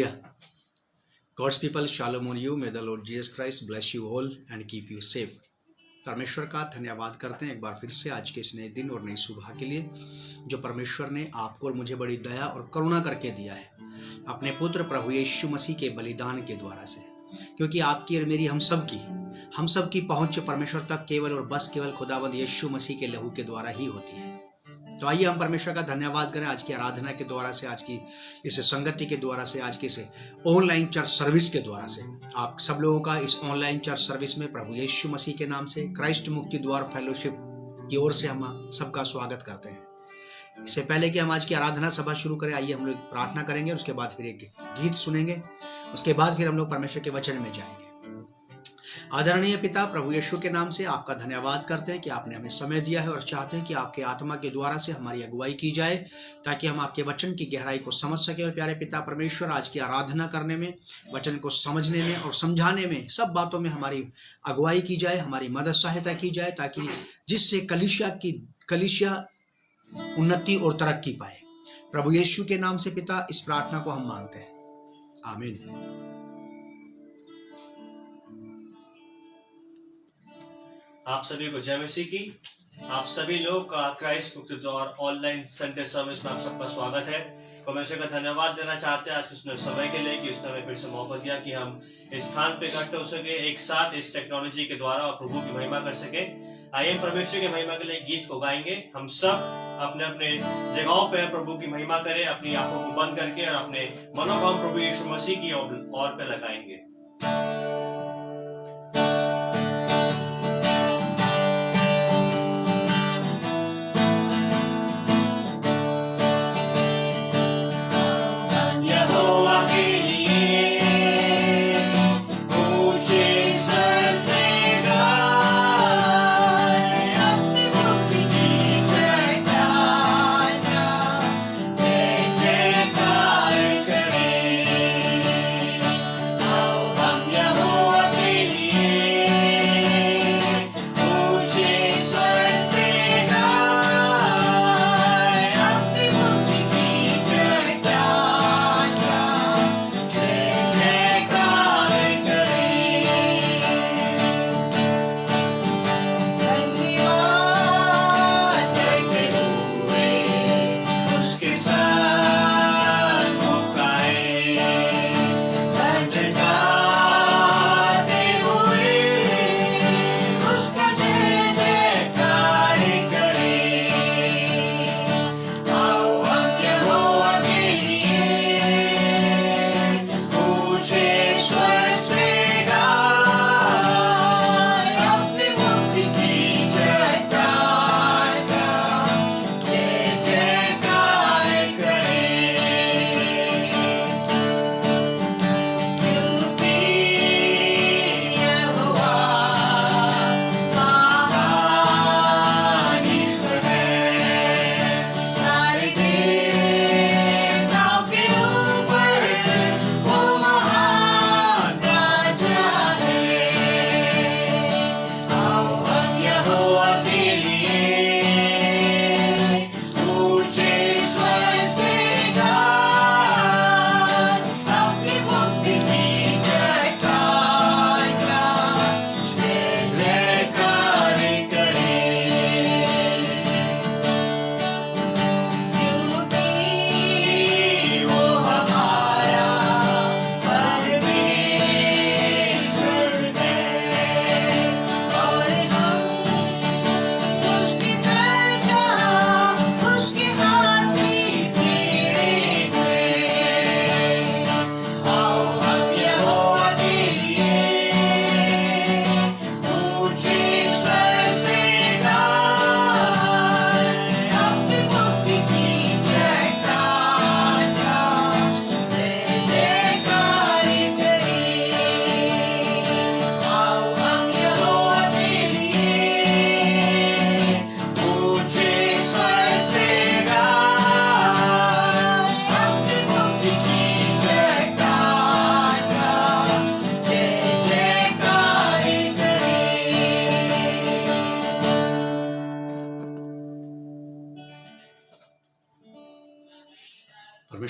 Hallelujah. God's people, shalom on you. May the Lord Jesus Christ bless you all and keep you safe. परमेश्वर का धन्यवाद करते हैं एक बार फिर से आज के इस नए दिन और नई सुबह के लिए जो परमेश्वर ने आपको और मुझे बड़ी दया और करुणा करके दिया है अपने पुत्र प्रभु यीशु मसीह के बलिदान के द्वारा से, क्योंकि आपकी और मेरी हम सब की पहुंच परमेश्वर तक केवल और बस केवल खुदावंद यीशु मसीह के लहू के द्वारा ही होती है। तो आइए हम परमेश्वर का धन्यवाद करें आज की आराधना के द्वारा से, आज की इस संगति के द्वारा से, आज की इस ऑनलाइन चर्च सर्विस के द्वारा से। आप सब लोगों का इस ऑनलाइन चर्च सर्विस में प्रभु यीशु मसीह के नाम से क्राइस्ट मुक्ति द्वार फेलोशिप की ओर से हम सबका स्वागत करते हैं। इससे पहले कि हम आज की आराधना सभा शुरू करें, आइए हम लोग प्रार्थना करेंगे, उसके बाद फिर एक गीत सुनेंगे, उसके बाद फिर हम लोग परमेश्वर के वचन में जाएंगे। आदरणीय पिता, प्रभु यीशु के नाम से आपका धन्यवाद करते हैं कि आपने हमें समय दिया है और चाहते हैं कि आपके आत्मा के द्वारा से हमारी अगुवाई की जाए ताकि हम आपके वचन की गहराई को समझ सकें। और प्यारे पिता परमेश्वर, आज की आराधना करने में, वचन को समझने में और समझाने में, सब बातों में हमारी अगुवाई की जाए, हमारी मदद सहायता की जाए, ताकि जिससे कलीसिया उन्नति और तरक्की पाए। प्रभु यीशु के नाम से पिता इस प्रार्थना को हम मांगते हैं, आमीन। आप सभी को जय मसीह की। आप सभी लोग का क्राइस्ट मुक्ति द्वार ऑनलाइन संडे सर्विस में आप सबका स्वागत है। परमेश्वर का धन्यवाद देना चाहते हैं आज के सुंदर समय के लिए कि उसने हमें फिर से मौका दिया कि हम इस स्थान पे इकट्ठे हो सके, एक साथ इस टेक्नोलॉजी के द्वारा और प्रभु की महिमा कर सके। आइए परमेश्वर की महिमा के लिए गीत को गाएंगे। हम सब अपने अपने जगहों पे प्रभु की महिमा करें, अपनी आंखों को बंद करके और अपने मनों को हम प्रभु यीशु मसीह की ओर पे लगाएंगे। Oh,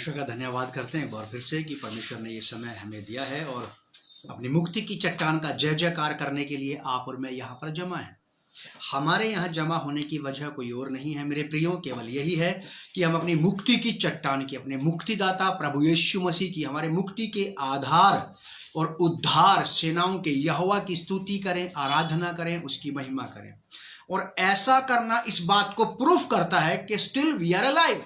परमेश्वर का धन्यवाद करते हैं एक बार फिर से कि परमेश्वर ने ये समय हमें दिया है और अपनी मुक्ति की चट्टान का जय जयकार करने के लिए आप और मैं यहाँ पर जमा हैं। हमारे यहाँ जमा होने की वजह कोई और नहीं है मेरे प्रियो, केवल यही है कि हम अपनी मुक्ति की चट्टान की, अपने मुक्तिदाता प्रभु यीशु मसीह की, हमारे मुक्ति के आधार और उद्धार सेनाओं के यहोवा की स्तुति करें, आराधना करें, उसकी महिमा करें। और ऐसा करना इस बात को प्रूफ करता है कि स्टिल वी आर अलाइव,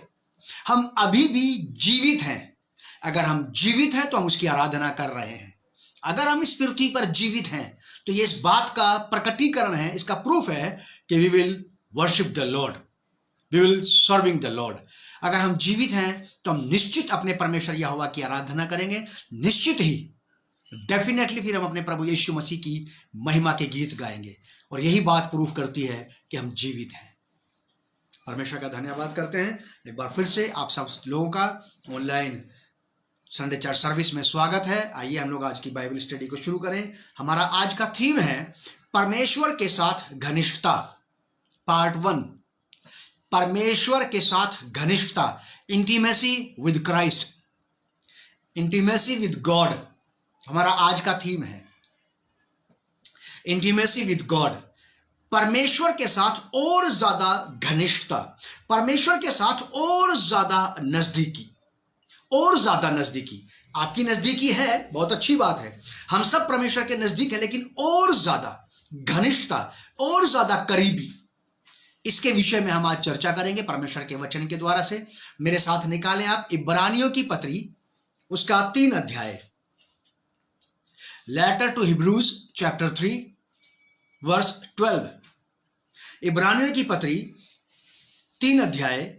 हम अभी भी जीवित हैं। अगर हम जीवित हैं तो हम उसकी आराधना कर रहे हैं। अगर हम इस पृथ्वी पर जीवित हैं तो ये इस बात का प्रकटीकरण है, इसका प्रूफ है कि we will worship the lord, we will serving the lord. अगर हम जीवित हैं तो हम निश्चित अपने परमेश्वर यहोवा की आराधना करेंगे, निश्चित ही, डेफिनेटली फिर हम अपने प्रभु यीशु मसीह की महिमा के गीत गाएंगे। और यही बात प्रूफ करती है कि हम जीवित हैं। परमेश्वर का धन्यवाद करते हैं एक बार फिर से आप सब लोगों का ऑनलाइन संडे चर्च सर्विस में स्वागत है। आइए हम लोग आज की बाइबल स्टडी को शुरू करें। हमारा आज का थीम है परमेश्वर के साथ घनिष्ठता, पार्ट 1, परमेश्वर के साथ घनिष्ठता, intimacy with Christ, intimacy with God हमारा आज का थीम है। इंटीमेसी विद गॉड, परमेश्वर के साथ और ज्यादा घनिष्ठता, परमेश्वर के साथ और ज्यादा नजदीकी, और ज्यादा नजदीकी। आपकी नजदीकी है, बहुत अच्छी बात है, हम सब परमेश्वर के नजदीक है, लेकिन और ज्यादा घनिष्ठता, और ज्यादा करीबी, इसके विषय में हम आज चर्चा करेंगे परमेश्वर के वचन के द्वारा से। मेरे साथ निकालें आप इब्रानियों की पत्री, उसका 3 अध्याय, letter to Hebrews chapter 3 verse 12। इब्रानियों की पत्री 3 अध्याय,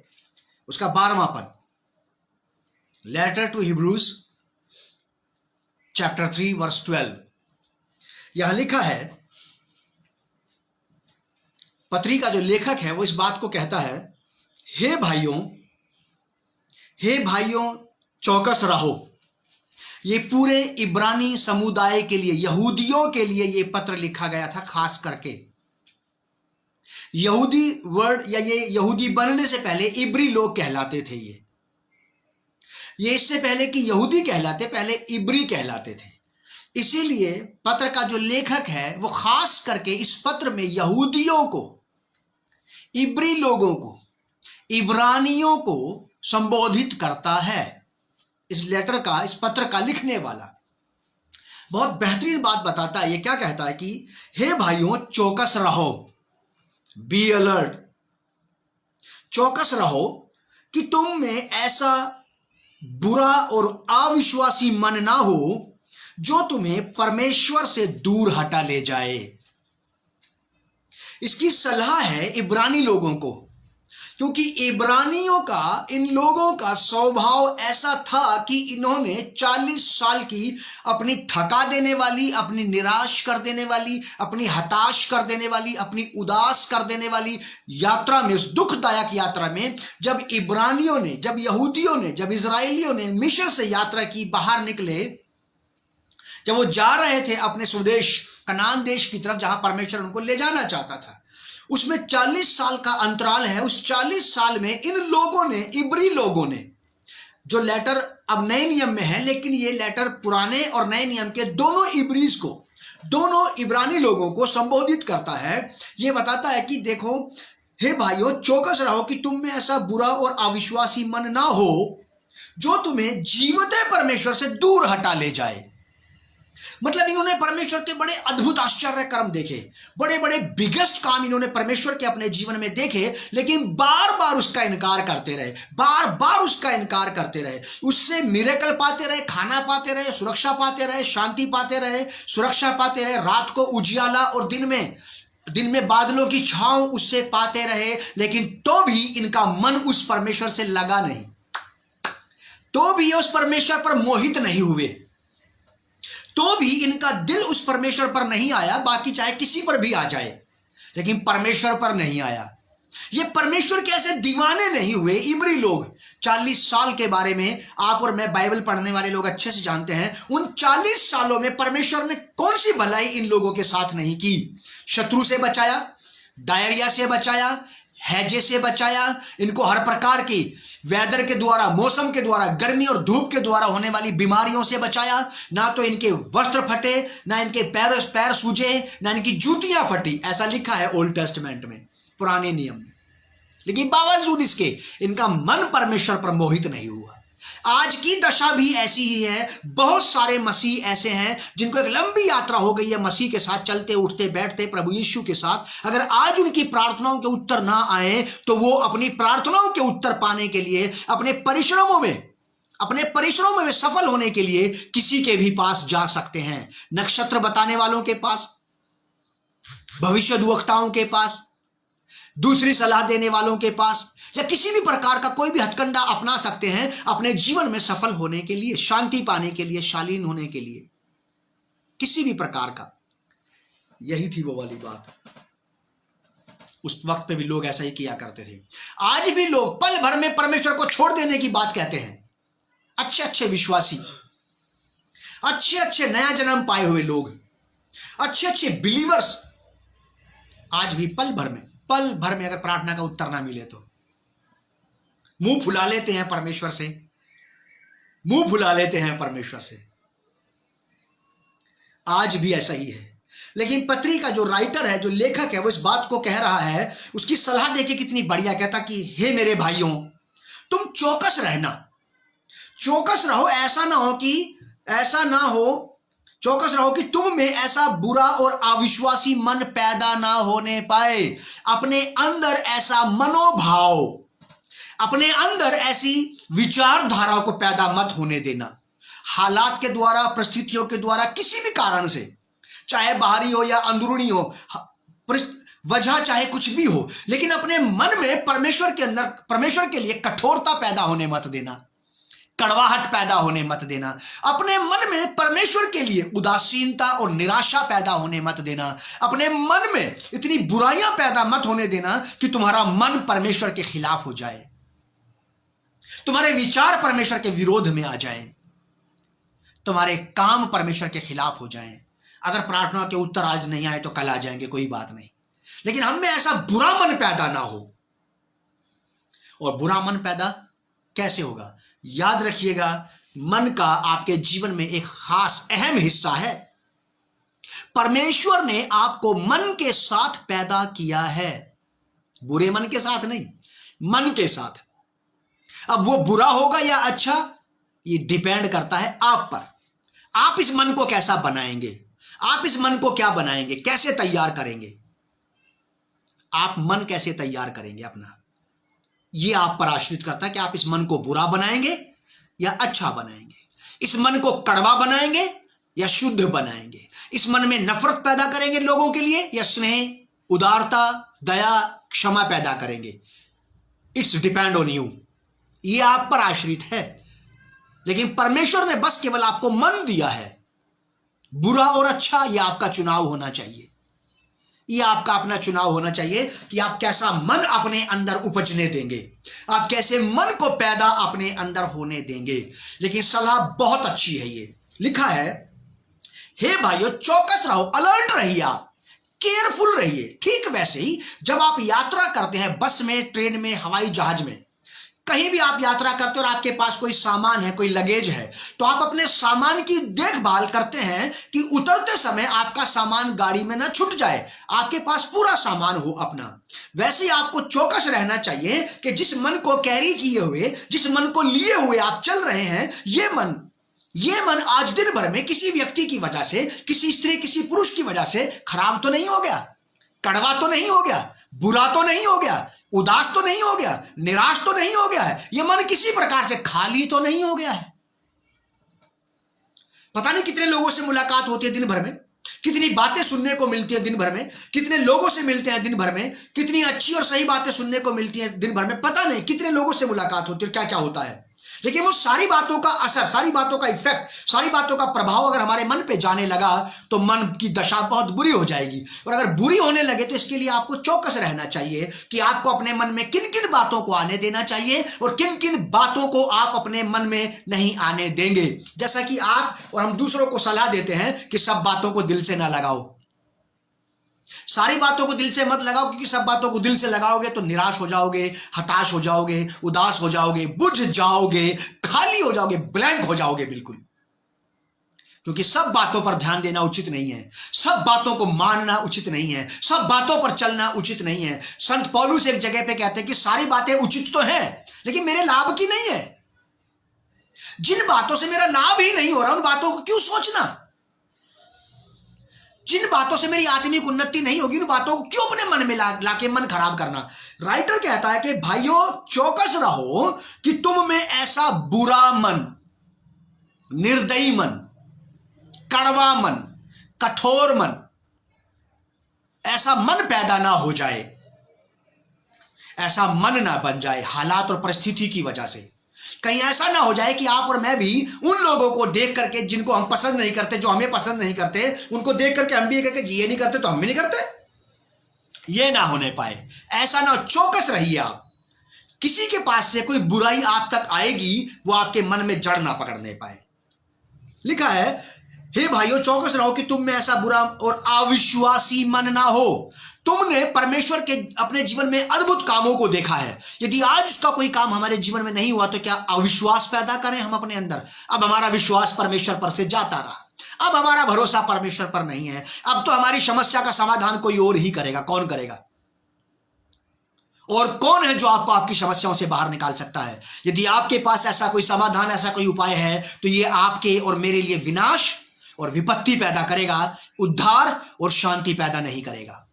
उसका 12वां पद, letter to Hebrews chapter 3 verse 12। यहां लिखा है, पत्री का जो लेखक है वो इस बात को कहता है, हे भाइयों चौकस रहो। ये पूरे इब्रानी समुदाय के लिए, यहूदियों के लिए ये पत्र लिखा गया था। खास करके यहूदी वर्ड या ये यहूदी बनने से पहले इब्री लोग कहलाते थे। ये इससे पहले कि यहूदी कहलाते, पहले इब्री कहलाते थे। इसीलिए पत्र का जो लेखक है वो खास करके इस पत्र में यहूदियों को, इब्री लोगों को, इब्रानियों को संबोधित करता है। इस लेटर का, इस पत्र का लिखने वाला बहुत बेहतरीन बात बताता है। ये क्या कहता है कि हे भाइयों चौकस रहो, बी अलर्ट, चौकस रहो कि तुम में ऐसा बुरा और अविश्वासी मन ना हो जो तुम्हें परमेश्वर से दूर हटा ले जाए। इसकी सलाह है इब्रानी लोगों को, क्योंकि इब्रानियों का, इन लोगों का स्वभाव ऐसा था कि इन्होंने 40 साल की अपनी थका देने वाली, अपनी निराश कर देने वाली, अपनी हताश कर देने वाली, अपनी उदास कर देने वाली यात्रा में, उस दुखदायक यात्रा में, जब इब्रानियों ने, जब यहूदियों ने, जब इजराइलियों ने मिस्र से यात्रा की, बाहर निकले, जब वो जा रहे थे अपने स्वदेश कनान देश की तरफ जहां परमेश्वर उनको ले जाना चाहता था, उसमें 40 साल का अंतराल है। उस 40 साल में इन लोगों ने, इब्री लोगों ने, जो लेटर अब नए नियम में है, लेकिन ये लेटर पुराने और नए नियम के दोनों इब्रीज को, दोनों इब्रानी लोगों को संबोधित करता है। ये बताता है कि देखो हे भाइयों चौकस रहो कि तुम में ऐसा बुरा और अविश्वासी मन ना हो जो तुम्हें जीवते परमेश्वर से दूर हटा ले जाए। मतलब इन्होंने परमेश्वर के बड़े अद्भुत आश्चर्य कर्म देखे, बड़े बड़े बिगेस्ट काम इन्होंने परमेश्वर के अपने जीवन में देखे, लेकिन बार बार उसका इनकार करते रहे, बार बार उसका इनकार करते रहे। उससे मिरेकल पाते रहे, खाना पाते रहे, सुरक्षा पाते रहे, शांति पाते रहे, सुरक्षा पाते रहे, रात को उजियाला और दिन में बादलों की छांव उससे पाते रहे, लेकिन तो भी इनका मन उस परमेश्वर से लगा नहीं, तो भी उस परमेश्वर पर मोहित नहीं हुए, तो भी इनका दिल उस परमेश्वर पर नहीं आया। बाकी चाहे किसी पर भी आ जाए, लेकिन परमेश्वर पर नहीं आया। ये परमेश्वर के ऐसे दीवाने नहीं हुए। इब्री लोग 40 साल के बारे में आप और मैं, बाइबल पढ़ने वाले लोग अच्छे से जानते हैं। उन 40 सालों में परमेश्वर ने कौन सी भलाई इन लोगों के साथ नहीं की। शत्रु से बचाया, डायरिया से बचाया, हैजे से बचाया, इनको हर प्रकार की वेदर के द्वारा, मौसम के द्वारा, गर्मी और धूप के द्वारा होने वाली बीमारियों से बचाया। ना तो इनके वस्त्र फटे, ना इनके पैर सूजे, ना इनकी जूतियां फटी। ऐसा लिखा है ओल्ड टेस्टमेंट में, पुराने नियम में। लेकिन बावजूद इसके इनका मन परमेश्वर पर मोहित नहीं हुआ। आज की दशा भी ऐसी ही है। बहुत सारे मसीह ऐसे हैं जिनको एक लंबी यात्रा हो गई है मसीह के साथ, चलते उठते बैठते प्रभु यीशु के साथ। अगर आज उनकी प्रार्थनाओं के उत्तर ना आए तो वो अपनी प्रार्थनाओं के उत्तर पाने के लिए अपने परिश्रमों में सफल होने के लिए किसी के भी पास जा सकते हैं। नक्षत्र बताने वालों के पास, भविष्यद्वक्ताओं के पास, दूसरी सलाह देने वालों के पास, या किसी भी प्रकार का कोई भी हथकंडा अपना सकते हैं अपने जीवन में सफल होने के लिए, शांति पाने के लिए, शालीन होने के लिए, किसी भी प्रकार का। यही थी वो वाली बात। उस वक्त पे भी लोग ऐसा ही किया करते थे। आज भी लोग पल भर में परमेश्वर को छोड़ देने की बात कहते हैं। अच्छे अच्छे विश्वासी, अच्छे अच्छे नया जन्म पाए हुए लोग, अच्छे अच्छे बिलीवर्स आज भी पल भर में अगर प्रार्थना का उत्तर ना मिले तो मुंह फुला लेते हैं परमेश्वर से। आज भी ऐसा ही है। लेकिन पत्री का जो राइटर है, जो लेखक है, वो इस बात को कह रहा है, उसकी सलाह देके कितनी बढ़िया। कहता कि हे मेरे भाइयों, तुम चौकस रहो। चौकस रहो कि तुम में ऐसा बुरा और अविश्वासी मन पैदा ना होने पाए। अपने अंदर ऐसा मनोभाव, अपने अंदर ऐसी विचारधाराओं को पैदा मत होने देना। हालात के द्वारा, परिस्थितियों के द्वारा, किसी भी कारण से, चाहे बाहरी हो या अंदरूनी हो, वजह चाहे कुछ भी हो, लेकिन अपने मन में परमेश्वर के लिए कठोरता पैदा होने मत देना, कड़वाहट पैदा होने मत देना। अपने मन में परमेश्वर के लिए उदासीनता और निराशा पैदा होने मत देना। अपने मन में इतनी बुराइयां पैदा मत होने देना कि तुम्हारा मन परमेश्वर के खिलाफ हो जाए, तुम्हारे विचार परमेश्वर के विरोध में आ जाएं, तुम्हारे काम परमेश्वर के खिलाफ हो जाएं। अगर प्रार्थना के उत्तर आज नहीं आए तो कल आ जाएंगे, कोई बात नहीं, लेकिन हम में ऐसा बुरा मन पैदा ना हो। और बुरा मन पैदा कैसे होगा? याद रखिएगा, मन का आपके जीवन में एक खास अहम हिस्सा है। परमेश्वर ने आपको मन के साथ पैदा किया है, बुरे मन के साथ नहीं, मन के साथ। अब वो बुरा होगा या अच्छा, ये डिपेंड करता है आप पर। आप इस मन को कैसा बनाएंगे, आप इस मन को क्या बनाएंगे, कैसे तैयार करेंगे, आप मन कैसे तैयार करेंगे अपना, ये आप पर आश्रित करता है कि आप इस मन को बुरा बनाएंगे या अच्छा बनाएंगे, इस मन को कड़वा बनाएंगे या शुद्ध बनाएंगे, इस मन में नफरत पैदा करेंगे लोगों के लिए या स्नेह, उदारता, दया, क्षमा पैदा करेंगे। इट्स डिपेंड ऑन यू, ये आप पर आश्रित है। लेकिन परमेश्वर ने बस केवल आपको मन दिया है। बुरा और अच्छा यह आपका चुनाव होना चाहिए, यह आपका अपना चुनाव होना चाहिए कि आप कैसा मन अपने अंदर उपजने देंगे, आप कैसे मन को पैदा अपने अंदर होने देंगे। लेकिन सलाह बहुत अच्छी है। ये लिखा है, हे भाइयों चौकस रहो, अलर्ट रहिए, आप केयरफुल रहिए। ठीक वैसे ही जब आप यात्रा करते हैं, बस में, ट्रेन में, हवाई जहाज में, कहीं भी आप यात्रा करते हो और आपके पास कोई सामान है, कोई लगेज है, तो आप अपने सामान की देखभाल करते हैं कि उतरते समय आपका सामान गाड़ी में ना छूट जाए, आपके पास पूरा सामान हो अपना। वैसे ही आपको चौकस रहना चाहिए कि जिस मन को कैरी किए हुए, जिस मन को लिए हुए आप चल रहे हैं, ये मन आज दिन भर में किसी व्यक्ति की वजह से, किसी स्त्री, किसी पुरुष की वजह से खराब तो नहीं हो गया, कड़वा तो नहीं हो गया, बुरा तो नहीं हो गया, उदास तो नहीं हो गया, निराश तो नहीं हो गया है, यह मन किसी प्रकार से खाली तो नहीं हो गया है। पता नहीं कितने लोगों से मुलाकात होती है दिन भर में, कितनी बातें सुनने को मिलती है दिन भर में, कितने लोगों से मिलते हैं दिन भर में, कितनी अच्छी और सही बातें सुनने को मिलती हैं दिन भर में, पता नहीं कितने लोगों से मुलाकात होती है, क्या क्या होता है। लेकिन वो सारी बातों का असर, सारी बातों का इफेक्ट, सारी बातों का प्रभाव अगर हमारे मन पे जाने लगा तो मन की दशा बहुत बुरी हो जाएगी। और अगर बुरी होने लगे तो इसके लिए आपको चौकस रहना चाहिए कि आपको अपने मन में किन किन बातों को आने देना चाहिए और किन किन बातों को आप अपने मन में नहीं आने देंगे। जैसा कि आप और हम दूसरों को सलाह देते हैं कि सब बातों को दिल से ना लगाओ, सारी बातों को दिल से मत लगाओ, क्योंकि सब बातों को दिल से लगाओगे तो निराश हो जाओगे, हताश हो जाओगे, उदास हो जाओगे, बुझ जाओगे, खाली हो जाओगे, ब्लैंक हो जाओगे बिल्कुल। क्योंकि सब बातों पर ध्यान देना उचित नहीं है, सब बातों को मानना उचित नहीं है, सब बातों पर चलना उचित नहीं है। संत पौलुस एक जगह पे कहते हैं कि सारी बातें उचित तो हैं, लेकिन मेरे लाभ की नहीं है। जिन बातों से मेरा लाभ ही नहीं हो रहा, उन बातों को क्यों सोचना? जिन बातों से मेरी आत्मिक उन्नति नहीं होगी, उन बातों को क्यों अपने मन में लाके मन खराब करना? राइटर कहता है कि भाइयों चौकस रहो कि तुम में ऐसा बुरा मन, निर्दयी मन, कड़वा मन, कठोर मन, ऐसा मन पैदा ना हो जाए, ऐसा मन ना बन जाए हालात और परिस्थिति की वजह से। कहीं ऐसा ना हो जाए कि आप और मैं भी उन लोगों को देख करके, जिनको हम पसंद नहीं करते, जो हमें पसंद नहीं करते, उनको देख करके हम भी ये कहते ये नहीं करते तो हम भी नहीं करते। ये ना होने पाए, ऐसा ना। चौकस रहिए आप। किसी के पास से कोई बुराई आप तक आएगी, वो आपके मन में जड़ ना पकड़ने पाए। लिखा है, हे भाइयों चौकस रहो कि तुम में ऐसा बुरा और अविश्वासी मन ना हो। तुमने परमेश्वर के अपने जीवन में अद्भुत कामों को देखा है। यदि आज उसका कोई काम हमारे जीवन में नहीं हुआ तो क्या अविश्वास पैदा करें हम अपने अंदर? अब हमारा विश्वास परमेश्वर पर से जाता रहा, अब हमारा भरोसा परमेश्वर पर नहीं है। अब तो हमारी समस्या का समाधान कोई और ही करेगा। कौन करेगा? और कौन है जो आपको आपकी समस्याओं से बाहर निकाल सकता है? यदि आपके पास ऐसा कोई समाधान, ऐसा कोई उपाय है, तो ये आपके और मेरे लिए विनाश और विपत्ति पैदा करेगा, उद्धार और शांति पैदा नहीं करेगा।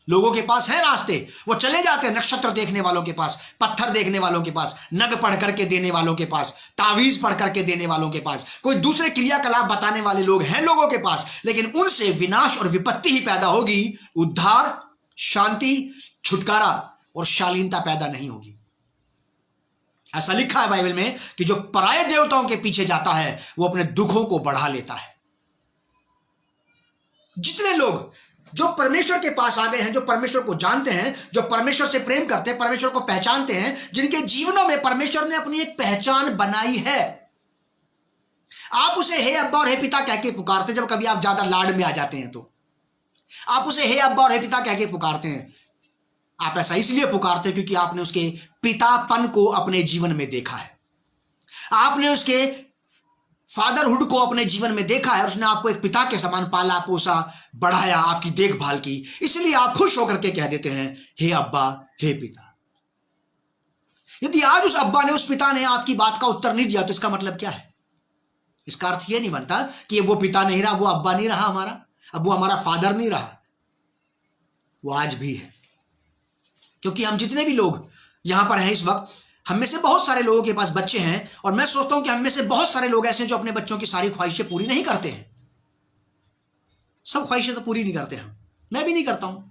लोगों के पास है रास्ते, वो चले जाते हैं नक्षत्र देखने वालों के पास, पत्थर देखने वालों के पास, नग पढ़ करके देने वालों के पास, तावीज पढ़ करके देने वालों के पास, कोई दूसरे क्रियाकलाप बताने वाले लोग हैं लोगों के पास, लेकिन उनसे विनाश और विपत्ति ही पैदा होगी, उद्धार, शांति, छुटकारा और शालीनता पैदा नहीं होगी। ऐसा लिखा है बाइबल में कि जो पराये देवताओं के पीछे जाता है वो अपने दुखों को बढ़ा लेता है। जितने लोग जो परमेश्वर के पास आ गए हैं, जो परमेश्वर को जानते हैं, जो परमेश्वर से प्रेम करते हैं, परमेश्वर को पहचानते हैं, जिनके जीवनों में परमेश्वर ने अपनी एक पहचान बनाई है, आप उसे हे अब्बा और हे पिता कह के पुकारते। जब कभी आप ज्यादा लाड में आ जाते हैं तो आप उसे हे अब्बा और हे पिता कह के पुकारते हैं। आप ऐसा इसलिए पुकारते हैं क्योंकि आपने उसके पितापन को अपने जीवन में देखा है, आपने उसके फादरहुड को अपने जीवन में देखा है, और उसने आपको एक पिता के समान पाला, पोसा, बढ़ाया, आपकी देखभाल की। इसलिए आप खुश होकर के कह देते हैं हे अब्बा, हे पिता। यदि आज उस अब्बा ने, उस पिता ने आपकी बात का उत्तर नहीं दिया तो इसका मतलब क्या है? इसका अर्थ यह नहीं बनता कि वो पिता नहीं रहा, वो अब्बा नहीं रहा हमारा, अब वो हमारा फादर नहीं रहा। वो आज भी है, क्योंकि हम जितने भी लोग यहां पर हैं इस वक्त, हम में से बहुत सारे लोगों के पास बच्चे हैं, और मैं सोचता हूं कि हम में से बहुत सारे लोग ऐसे हैं जो अपने बच्चों की सारी ख्वाहिशें पूरी नहीं करते हैं। सब ख्वाहिशें तो पूरी नहीं करते हम, मैं भी नहीं करता हूं।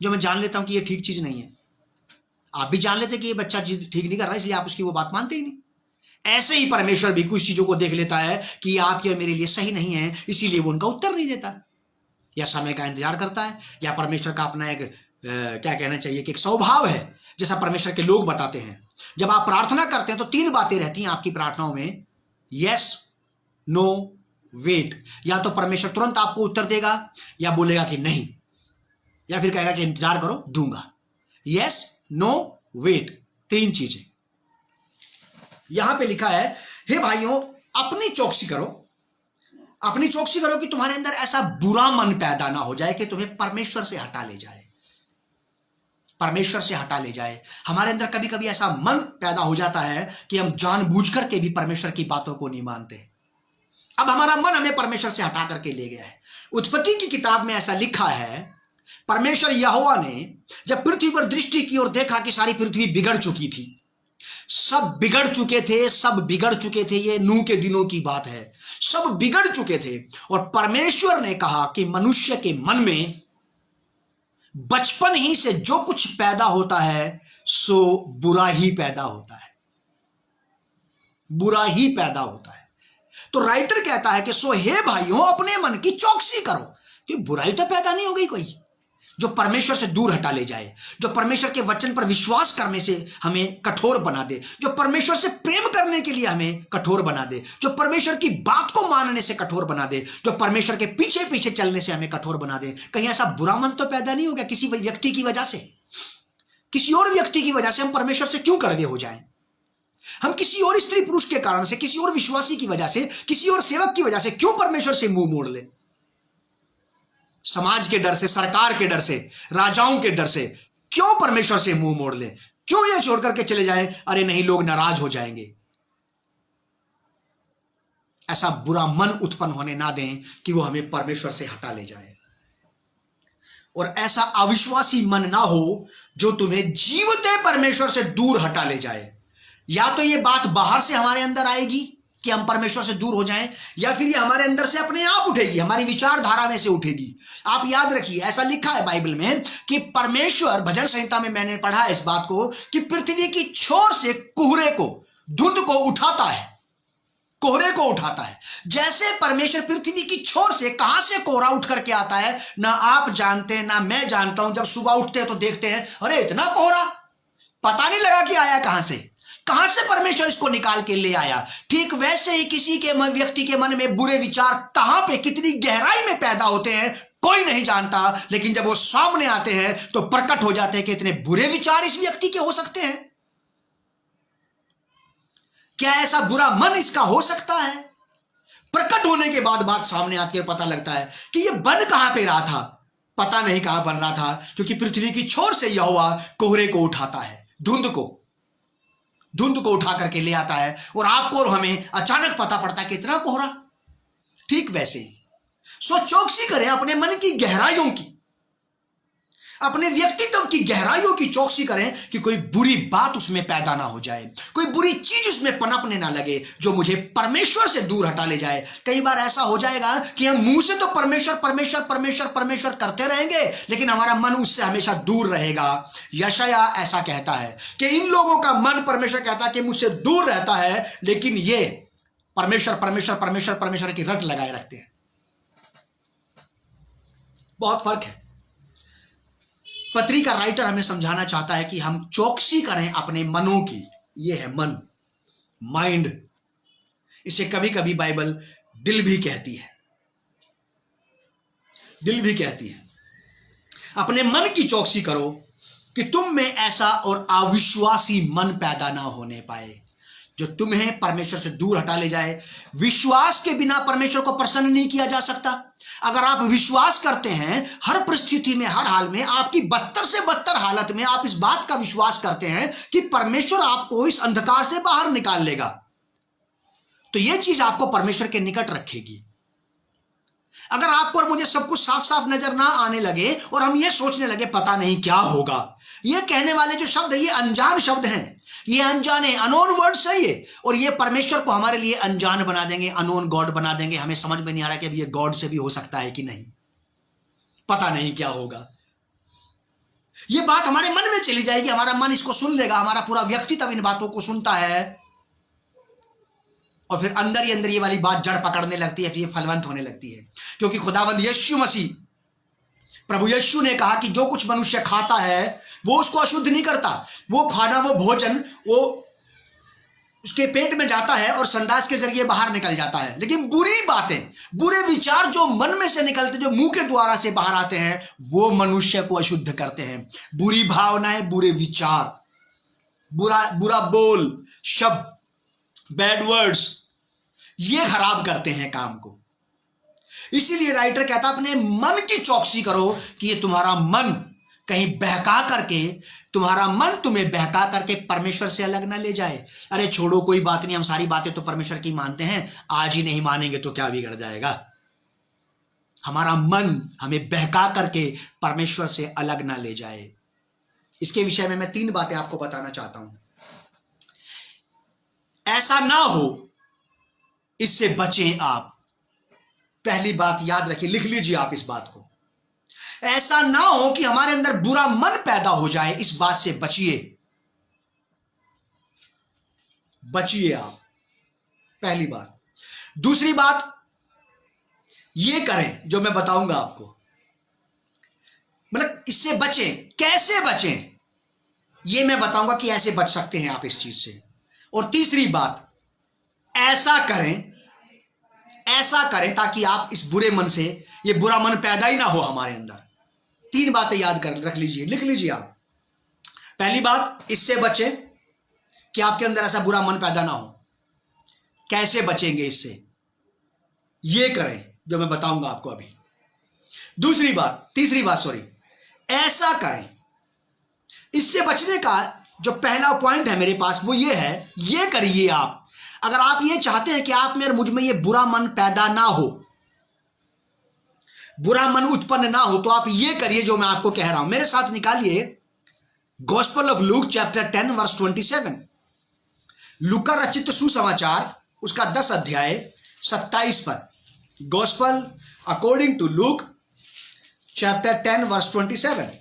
जो मैं जान लेता हूं कि ये ठीक चीज नहीं है, आप भी जान लेते कि ये बच्चा चीज ठीक नहीं कर रहा, इसलिए आप उसकी वो बात मानते ही नहीं। ऐसे ही परमेश्वर भी कुछ चीजों को देख लेता है कि ये आपके और मेरे लिए सही नहीं है, इसीलिए वो उनका उत्तर नहीं देता, या समय का इंतजार करता है, या परमेश्वर का अपना एक क्या कहना चाहिए कि एक स्वभाव है, जैसा परमेश्वर के लोग बताते हैं। जब आप प्रार्थना करते हैं तो 3 बातें रहती हैं आपकी प्रार्थनाओं में, यस, नो, वेट। या तो परमेश्वर तुरंत आपको उत्तर देगा, या बोलेगा कि नहीं, या फिर कहेगा कि इंतजार करो, दूंगा। यस, नो, वेट, 3 चीजें यहां पे लिखा है। हे भाइयों अपनी चौकसी करो, अपनी चौकसी करो कि तुम्हारे अंदर ऐसा बुरा मन पैदा ना हो जाए कि तुम्हें परमेश्वर से हटा ले जाए, परमेश्वर से हटा ले जाए। हमारे अंदर कभी कभी ऐसा मन पैदा हो जाता है कि हम जानबूझ करके भी परमेश्वर की बातों को नहीं मानते। अब हमारा मन हमें परमेश्वर से हटा करके ले गया है। उत्पत्ति की किताब में ऐसा लिखा है, परमेश्वर यहोवा ने जब पृथ्वी पर दृष्टि की और देखा कि सारी पृथ्वी बिगड़ चुकी थी, सब बिगड़ चुके थे, सब बिगड़ चुके थे। ये नूह के दिनों की बात है, सब बिगड़ चुके थे। और परमेश्वर ने कहा कि मनुष्य के मन में बचपन ही से जो कुछ पैदा होता है सो बुरा ही पैदा होता है, बुरा ही पैदा होता है। तो राइटर कहता है कि सो हे भाइयों अपने मन की चौकसी करो कि बुराई तो पैदा नहीं हो गई कोई, जो परमेश्वर से दूर हटा ले जाए, जो परमेश्वर के वचन पर विश्वास करने से हमें कठोर बना दे, जो परमेश्वर से प्रेम करने के लिए हमें कठोर बना दे, जो परमेश्वर की बात को मानने से कठोर बना दे, जो परमेश्वर के पीछे पीछे चलने से हमें कठोर बना दे। कहीं ऐसा बुरा मन तो पैदा नहीं हो गया किसी व्यक्ति की वजह से, किसी और व्यक्ति की वजह से हम परमेश्वर से क्यों कड़वे हो जाएं? हम किसी और स्त्री पुरुष के कारण से, किसी और विश्वासी की वजह से, किसी और सेवक की वजह से क्यों परमेश्वर से मुंह मोड़ ले? समाज के डर से, सरकार के डर से, राजाओं के डर से क्यों परमेश्वर से मुंह मोड़ ले? क्यों ये छोड़ करके चले जाए, अरे नहीं लोग नाराज हो जाएंगे? ऐसा बुरा मन उत्पन्न होने ना दें कि वो हमें परमेश्वर से हटा ले जाए। और ऐसा अविश्वासी मन ना हो जो तुम्हें जीवते परमेश्वर से दूर हटा ले जाए। या तो ये बात बाहर से हमारे अंदर आएगी कि हम परमेश्वर से दूर हो जाएं, या फिर ये हमारे अंदर से अपने आप उठेगी, हमारी विचारधारा में से उठेगी। आप याद रखिए, ऐसा लिखा है बाइबल में कि परमेश्वर, भजन संहिता में मैंने पढ़ा इस बात को, कि पृथ्वी की छोर से कोहरे को, धुंध को उठाता है, कोहरे को उठाता है। जैसे परमेश्वर पृथ्वी की छोर से, कहां से कोहरा उठ करके आता है ना आप जानते हैं ना मैं जानता हूं। जब सुबह उठते हैं तो देखते हैं अरे इतना कोहरा, पता नहीं लगा कि आया कहां से परमेश्वर इसको निकाल के ले आया। ठीक वैसे ही किसी के व्यक्ति के मन में बुरे विचार कहां पे, कितनी गहराई में पैदा होते हैं कोई नहीं जानता, लेकिन जब वो सामने आते हैं तो प्रकट हो जाते हैं कि इतने बुरे विचार इस व्यक्ति के हो सकते हैं। क्या ऐसा बुरा मन इसका हो सकता है? प्रकट होने के बाद बात सामने आती है, पता लगता है कि ये बन कहां पे रहा था, पता नहीं कहां बन रहा था, क्योंकि पृथ्वी की छोर से यहोवा कोहरे को उठाता है, धुंध को उठा करके ले आता है, और आपको और हमें अचानक पता पड़ता है कि इतना कोहरा। ठीक वैसे ही सो चौकसी करें अपने मन की गहराइयों की, अपने व्यक्तित्व की गहराइयों की चौकसी करें कि कोई बुरी बात उसमें पैदा ना हो जाए, कोई बुरी चीज उसमें पनपने ना लगे जो मुझे परमेश्वर से दूर हटा ले जाए। कई बार ऐसा हो जाएगा कि हम मुंह से तो परमेश्वर परमेश्वर परमेश्वर परमेश्वर करते रहेंगे, लेकिन हमारा मन उससे हमेशा दूर रहेगा। यशाया ऐसा कहता है कि इन लोगों का मन, परमेश्वर कहता है कि मुझसे दूर रहता है, लेकिन ये परमेश्वर परमेश्वर परमेश्वर परमेश्वर की रट लगाए रखते हैं। बहुत फर्क है। पत्री का राइटर हमें समझाना चाहता है कि हम चौकसी करें अपने मनों की। यह है मन, माइंड। इसे कभी कभी बाइबल दिल भी कहती है, दिल भी कहती है। अपने मन की चौकसी करो कि तुम में ऐसा और अविश्वासी मन पैदा ना होने पाए जो तुम्हें परमेश्वर से दूर हटा ले जाए। विश्वास के बिना परमेश्वर को प्रसन्न नहीं किया जा सकता। अगर आप विश्वास करते हैं हर परिस्थिति में, हर हाल में, आपकी बदतर से बदतर हालत में आप इस बात का विश्वास करते हैं कि परमेश्वर आपको इस अंधकार से बाहर निकाल लेगा, तो यह चीज आपको परमेश्वर के निकट रखेगी। अगर आपको और मुझे सब कुछ साफ साफ नजर ना आने लगे और हम ये सोचने लगे पता नहीं क्या होगा, ये कहने वाले जो शब्द है ये अनजान शब्द हैं, ये अनजाने अनोन वर्ड्स है ये, और ये परमेश्वर को हमारे लिए अनजान बना देंगे, अनोन गॉड बना देंगे। हमें समझ में नहीं आ रहा कि अब ये गॉड से भी हो सकता है कि नहीं, पता नहीं क्या होगा। ये बात हमारे मन में चली जाएगी, हमारा मन इसको सुन लेगा, हमारा पूरा व्यक्तित्व इन बातों को सुनता है, और फिर अंदर ही अंदर ये वाली बात जड़ पकड़ने लगती है, फिर ये फलवंत होने लगती है। क्योंकि खुदावंद यीशु मसीह, प्रभु यीशु ने कहा कि जो कुछ मनुष्य खाता है वो उसको अशुद्ध नहीं करता। वो खाना, वो भोजन, वो उसके पेट में जाता है और संडास के जरिए बाहर निकल जाता है, लेकिन बुरी बातें, बुरे विचार जो मन में से निकलते, जो मुंह के द्वारा से बाहर आते हैं, वो मनुष्य को अशुद्ध करते हैं। बुरी भावनाएं, बुरे विचार, बुरा बोल, शब्द, बैड वर्ड्स, ये खराब करते हैं काम को। इसीलिए राइटर कहता अपने मन की चौकसी करो कि ये तुम्हारा मन कहीं बहका करके, तुम्हारा मन तुम्हें बहका करके परमेश्वर से अलग ना ले जाए। अरे छोड़ो, कोई बात नहीं, हम सारी बातें तो परमेश्वर की मानते हैं, आज ही नहीं मानेंगे तो क्या बिगड़ जाएगा। हमारा मन हमें बहका करके परमेश्वर से अलग ना ले जाए। इसके विषय में मैं 3 बातें आपको बताना चाहता हूं। ऐसा ना हो, इससे बचें आप। पहली बात याद रखिए, लिख लीजिए आप इस बात को। ऐसा ना हो कि हमारे अंदर बुरा मन पैदा हो जाए, इस बात से बचिए आप। पहली बात। दूसरी बात, ये करें जो मैं बताऊंगा आपको, मतलब इससे बचें, कैसे बचें, ये मैं बताऊंगा कि ऐसे बच सकते हैं आप इस चीज से। और तीसरी बात, ऐसा करें ताकि आप इस बुरे मन से, ये बुरा मन पैदा ही ना हो हमारे अंदर। 3 बातें याद कर रख लीजिए, लिख लीजिए आप। पहली बात, इससे बचें कि आपके अंदर ऐसा बुरा मन पैदा ना हो। कैसे बचेंगे इससे, ये करें जो मैं बताऊंगा आपको अभी। तीसरी बात, ऐसा करें। इससे बचने का जो पहला पॉइंट है मेरे पास वो ये है, ये करिए आप। अगर आप ये चाहते हैं कि आप में मुझ में ये बुरा मन पैदा ना हो, बुरा मन उत्पन्न ना हो, तो आप ये करिए जो मैं आपको कह रहा हूं। मेरे साथ निकालिए gospel of Luke chapter 10 verse 27। लूका रचित सुसमाचार उसका 10 अध्याय 27 पर। Gospel according to Luke chapter 10 verse 27।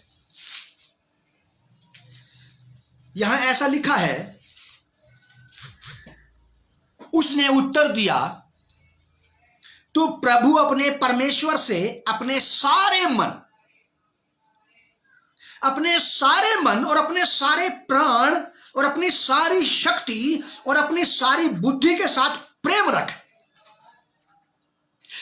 यहां ऐसा लिखा है, उसने उत्तर दिया, तू प्रभु अपने परमेश्वर से अपने सारे मन और अपने सारे प्राण और अपनी सारी शक्ति और अपनी सारी बुद्धि के साथ प्रेम रख।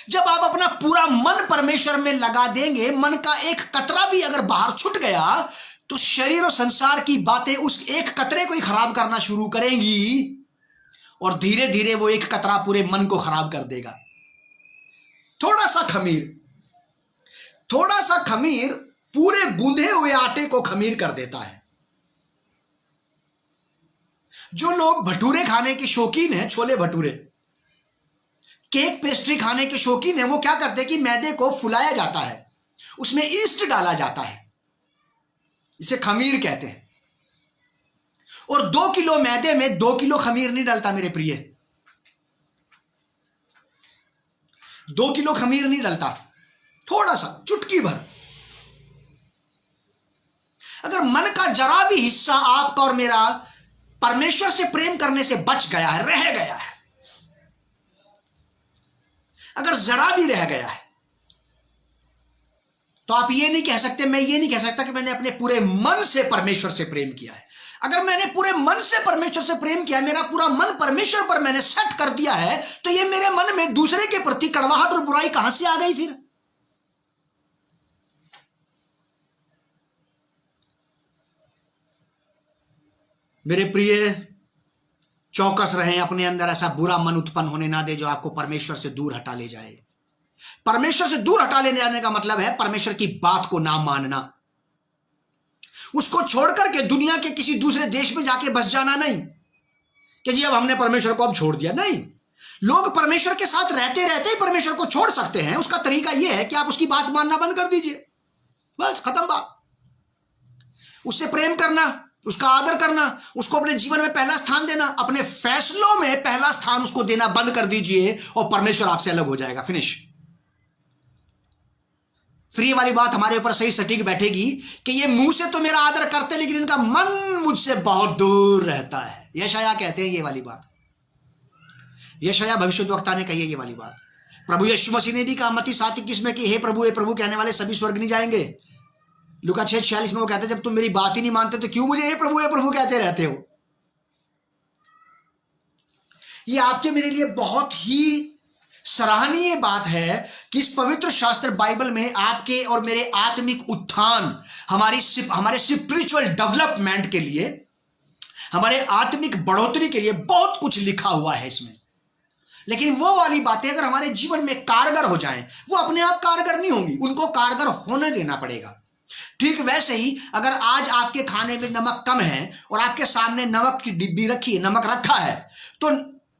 जब आप अपना पूरा मन परमेश्वर में लगा देंगे, मन का एक कतरा भी अगर बाहर छूट गया तो शरीर और संसार की बातें उस एक कतरे को ही खराब करना शुरू करेंगी, और धीरे धीरे वो एक कतरा पूरे मन को खराब कर देगा। थोड़ा सा खमीर पूरे गूंधे हुए आटे को खमीर कर देता है। जो लोग भटूरे खाने के शौकीन हैं, छोले भटूरे, केक पेस्ट्री खाने के शौकीन हैं, वो क्या करते हैं कि मैदे को फुलाया जाता है, उसमें ईस्ट डाला जाता है, इसे खमीर कहते हैं। और 2 किलो मैदे में 2 किलो खमीर नहीं डलता मेरे प्रिय, 2 किलो खमीर नहीं डलता, थोड़ा सा, चुटकी भर। अगर मन का जरा भी हिस्सा आपका और मेरा परमेश्वर से प्रेम करने से बच गया है, रह गया है, अगर जरा भी रह गया है, तो आप ये नहीं कह सकते, मैं ये नहीं कह सकता कि मैंने अपने पूरे मन से परमेश्वर से प्रेम किया है। अगर मैंने पूरे मन से परमेश्वर से प्रेम किया, मेरा पूरा मन परमेश्वर पर मैंने सेट कर दिया है, तो ये मेरे मन में दूसरे के प्रति कड़वाहट और बुराई कहां से आ गई फिर? मेरे प्रिय, चौकस रहें, अपने अंदर ऐसा बुरा मन उत्पन्न होने ना दे जो आपको परमेश्वर से दूर हटा ले जाए। परमेश्वर से दूर हटा ले जाने का मतलब है परमेश्वर की बात को ना मानना, उसको छोड़कर के दुनिया के किसी दूसरे देश में जाके बस जाना नहीं कि जी अब हमने परमेश्वर को अब छोड़ दिया। नहीं, लोग परमेश्वर के साथ रहते रहते ही परमेश्वर को छोड़ सकते हैं। उसका तरीका यह है कि आप उसकी बात मानना बंद कर दीजिए, बस खत्म बात। उससे प्रेम करना, उसका आदर करना, उसको अपने जीवन में पहला स्थान देना, अपने फैसलों में पहला स्थान उसको देना बंद कर दीजिए और परमेश्वर आपसे अलग हो जाएगा। फिनिश। फ्री वाली बात हमारे ऊपर सही सटीक बैठेगी कि ये मुंह से तो मेरा आदर करते लेकिन इनका मन मुझसे बहुत दूर रहता है। यशाया कहते हैं ये वाली बात, यशाया भविष्यद्वक्ता ने कही है ये वाली बात। प्रभु यीशु मसीह ने भी कहा मत्ती 7:21 में कि हे प्रभु कहने वाले सभी स्वर्ग नहीं जाएंगे। लूका 6:46 में वो कहते जब तुम मेरी बात ही नहीं मानते तो क्यों मुझे हे प्रभु कहते रहते हो। ये आपके मेरे लिए बहुत ही सराहनीय बात है कि इस पवित्र शास्त्र बाइबल में आपके और मेरे आत्मिक उत्थान, हमारे स्पिरिचुअल डेवलपमेंट के लिए, हमारे आत्मिक बढ़ोतरी के लिए बहुत कुछ लिखा हुआ है इसमें। लेकिन वो वाली बातें अगर हमारे जीवन में कारगर हो जाएं, वो अपने आप कारगर नहीं होंगी, उनको कारगर होने देना पड़ेगा। ठीक वैसे ही अगर आज आपके खाने में नमक कम है और आपके सामने नमक की डिब्बी रखी है, नमक रखा है, तो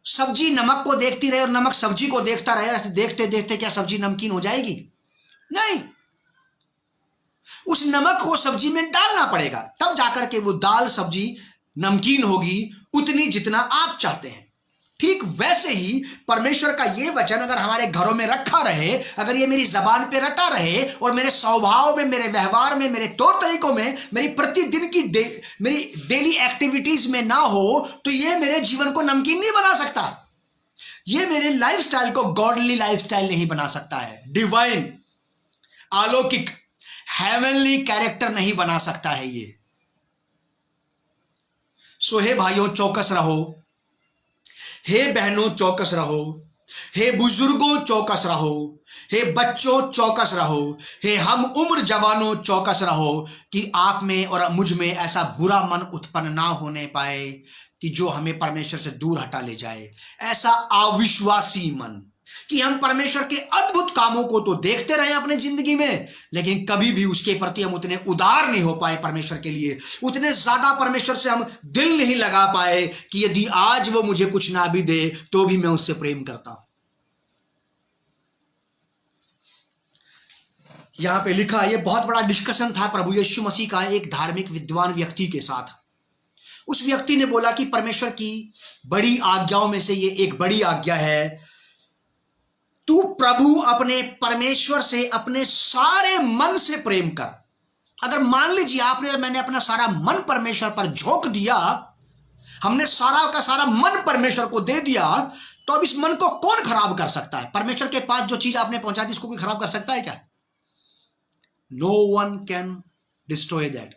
सब्जी नमक को देखती रहे और नमक सब्जी को देखता रहे, देखते देखते क्या सब्जी नमकीन हो जाएगी? नहीं, उस नमक को सब्जी में डालना पड़ेगा, तब जाकर के वो दाल सब्जी नमकीन होगी उतनी जितना आप चाहते हैं। ठीक वैसे ही परमेश्वर का ये वचन अगर हमारे घरों में रखा रहे, अगर ये मेरी जबान पे रटा रहे और मेरे स्वभाव में, मेरे व्यवहार में, मेरे तौर तरीकों में, मेरी प्रतिदिन की मेरी डेली एक्टिविटीज में ना हो, तो ये मेरे जीवन को नमकीन नहीं बना सकता। ये मेरे लाइफस्टाइल को गॉडली लाइफस्टाइल नहीं बना सकता है, डिवाइन, अलौकिक, हेवनली कैरेक्टर नहीं बना सकता है ये। सो हे भाइयों चौकस रहो, हे बहनों चौकस रहो, हे बुजुर्गों चौकस रहो, हे बच्चों चौकस रहो, हे हम उम्र जवानों चौकस रहो कि आप में और मुझ में ऐसा बुरा मन उत्पन्न ना होने पाए कि जो हमें परमेश्वर से दूर हटा ले जाए। ऐसा अविश्वासी मन कि हम परमेश्वर के अद्भुत कामों को तो देखते रहे अपने जिंदगी में, लेकिन कभी भी उसके प्रति हम उतने उदार नहीं हो पाए परमेश्वर के लिए, उतने ज्यादा परमेश्वर से हम दिल नहीं लगा पाए कि यदि आज वो मुझे कुछ ना भी दे तो भी मैं उससे प्रेम करता हूं। यहां पे लिखा, ये बहुत बड़ा डिस्कशन था प्रभु यीशु मसीह का एक धार्मिक विद्वान व्यक्ति के साथ। उस व्यक्ति ने बोला कि परमेश्वर की बड़ी आज्ञाओं में से ये एक बड़ी आज्ञा है, तू प्रभु अपने परमेश्वर से अपने सारे मन से प्रेम कर। अगर मान लीजिए आपने और मैंने अपना सारा मन परमेश्वर पर झोंक दिया, हमने सारा का सारा मन परमेश्वर को दे दिया, तो अब इस मन को कौन खराब कर सकता है? परमेश्वर के पास जो चीज आपने पहुंचा दी इसको कोई खराब कर सकता है क्या? No one can destroy that.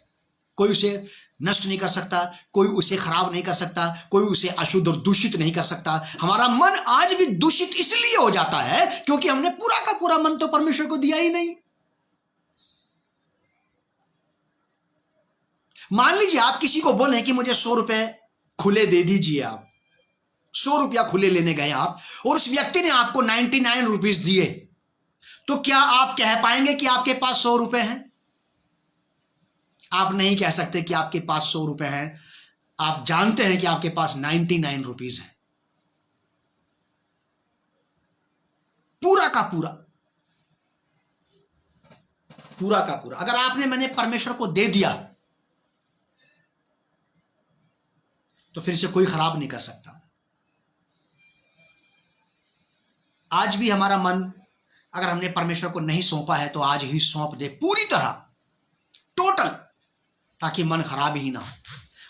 कोई उसे नष्ट नहीं कर सकता, कोई उसे खराब नहीं कर सकता, कोई उसे अशुद्ध और दूषित नहीं कर सकता। हमारा मन आज भी दूषित इसलिए हो जाता है क्योंकि हमने पूरा का पूरा मन तो परमेश्वर को दिया ही नहीं। मान लीजिए आप किसी को बोले कि मुझे 100 रुपए खुले दे दीजिए, आप 100 रुपया खुले लेने गए आप और उस व्यक्ति ने आपको 99 रुपीज दिए, तो क्या आप कह पाएंगे कि आपके पास 100 रुपए हैं? आप नहीं कह सकते कि आपके पास 100 रुपए हैं। आप जानते हैं कि आपके पास 99 रुपीज हैं। पूरा का पूरा अगर आपने मैंने परमेश्वर को दे दिया तो फिर से कोई खराब नहीं कर सकता। आज भी हमारा मन अगर हमने परमेश्वर को नहीं सौंपा है तो आज ही सौंप दे पूरी तरह, टोटल, ताकि मन खराब ही ना हो।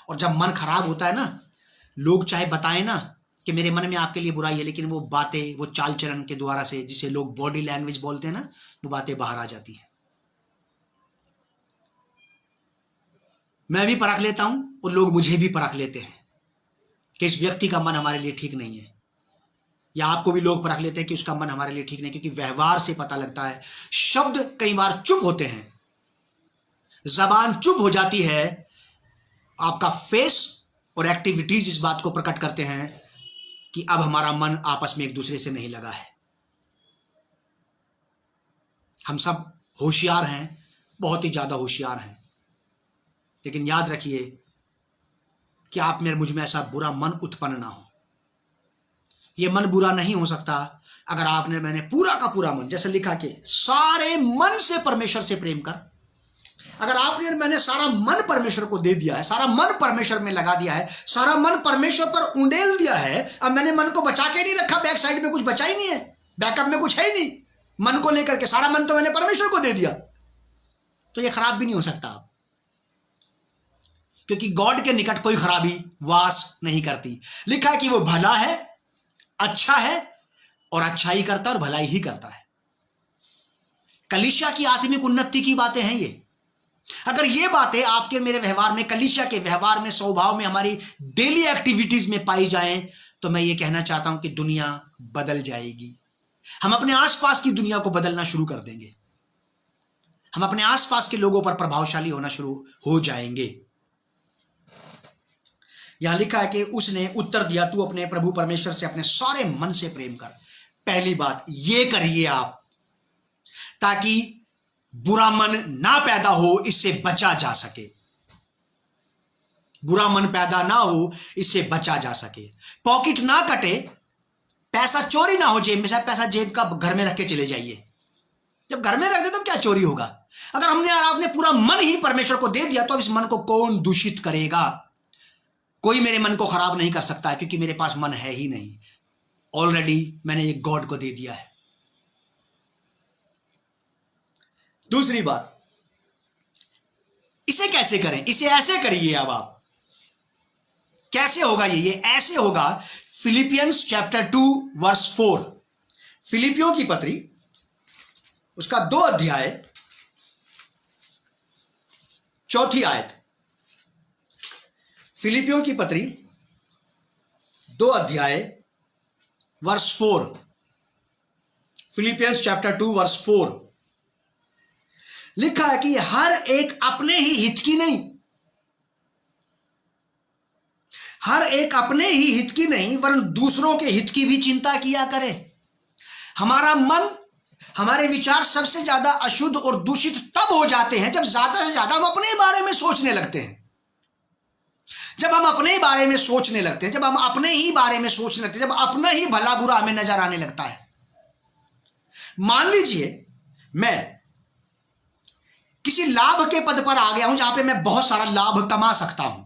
और जब मन खराब होता है ना, लोग चाहे बताएं ना कि मेरे मन में आपके लिए बुराई है, लेकिन वो बातें, वो चाल चलन के द्वारा से, जिसे लोग बॉडी लैंग्वेज बोलते हैं ना, वो बातें बाहर आ जाती हैं। मैं भी परख लेता हूं और लोग मुझे भी परख लेते हैं कि इस व्यक्ति का मन हमारे लिए ठीक नहीं है, या आपको भी लोग परख लेते हैं कि उसका मन हमारे लिए ठीक नहीं, क्योंकि व्यवहार से पता लगता है। शब्द कई बार चुप होते हैं, जबान चुप हो जाती है, आपका फेस और एक्टिविटीज इस बात को प्रकट करते हैं कि अब हमारा मन आपस में एक दूसरे से नहीं लगा है। हम सब होशियार हैं, बहुत ही ज्यादा होशियार हैं, लेकिन याद रखिए कि आप मेरे मुझ में ऐसा बुरा मन उत्पन्न ना हो। यह मन बुरा नहीं हो सकता अगर आपने मैंने पूरा का पूरा मन, जैसे लिखा कि सारे मन से परमेश्वर से प्रेम कर। अगर आपने मैंने सारा मन परमेश्वर को दे दिया है, सारा मन परमेश्वर में लगा दिया है, सारा मन परमेश्वर पर उंडेल दिया है, अब मैंने मन को बचा के नहीं रखा, बैक साइड में कुछ बचा ही नहीं है, बैकअप में कुछ है ही नहीं, मन को लेकर के सारा मन तो मैंने परमेश्वर को दे दिया, तो ये खराब भी नहीं हो सकता आप, क्योंकि गॉड के निकट कोई खराबी वास नहीं करती। लिखा है कि वो भला है, अच्छा है और अच्छाई करता है और भलाई ही करता है। कलीसिया की आत्मिक उन्नति की बातें हैं ये। अगर ये बातें आपके मेरे व्यवहार में, कलीसिया के व्यवहार में, स्वभाव में, हमारी डेली एक्टिविटीज में पाई जाएं, तो मैं ये कहना चाहता हूं कि दुनिया बदल जाएगी। हम अपने आसपास की दुनिया को बदलना शुरू कर देंगे, हम अपने आसपास के लोगों पर प्रभावशाली होना शुरू हो जाएंगे। यहां लिखा है कि उसने उत्तर दिया, तू अपने प्रभु परमेश्वर से अपने सारे मन से प्रेम कर। पहली बात ये करिए आप, ताकि बुरा मन ना पैदा हो, इससे बचा जा सके। बुरा मन पैदा ना हो, इससे बचा जा सके। पॉकेट ना कटे, पैसा चोरी ना हो जेब में, पैसा जेब का घर में रख के चले जाइए। जब घर में रख दे तो क्या चोरी होगा? अगर हमने आपने पूरा मन ही परमेश्वर को दे दिया, तो अब इस मन को कौन दूषित करेगा? कोई मेरे मन को खराब नहीं कर सकता है, क्योंकि मेरे पास मन है ही नहीं। ऑलरेडी मैंने एक गॉड को दे दिया है। दूसरी बात, इसे कैसे करें? इसे ऐसे करिए। अब आप कैसे होगा ये ऐसे होगा। फिलिपियंस चैप्टर 2 वर्स 4, फिलिपियों की पत्री उसका 2 अध्याय चौथी आयत, फिलिपियों की पत्री 2 अध्याय वर्स 4, फिलिपियंस चैप्टर 2 वर्स 4 लिखा है कि हर एक अपने ही हित की नहीं, हर एक अपने ही हित की नहीं वरन दूसरों के हित की भी चिंता किया करे। हमारा मन, हमारे विचार सबसे ज्यादा अशुद्ध और दूषित तब हो जाते हैं जब ज्यादा से ज्यादा हम अपने बारे में सोचने लगते हैं। जब हम अपने बारे में सोचने लगते हैं, जब हम अपने ही बारे में सोचने लगते हैं, जब अपना ही भला बुरा हमें नजर आने लगता है। मान लीजिए मैं किसी लाभ के पद पर आ गया हूं जहां पे मैं बहुत सारा लाभ कमा सकता हूं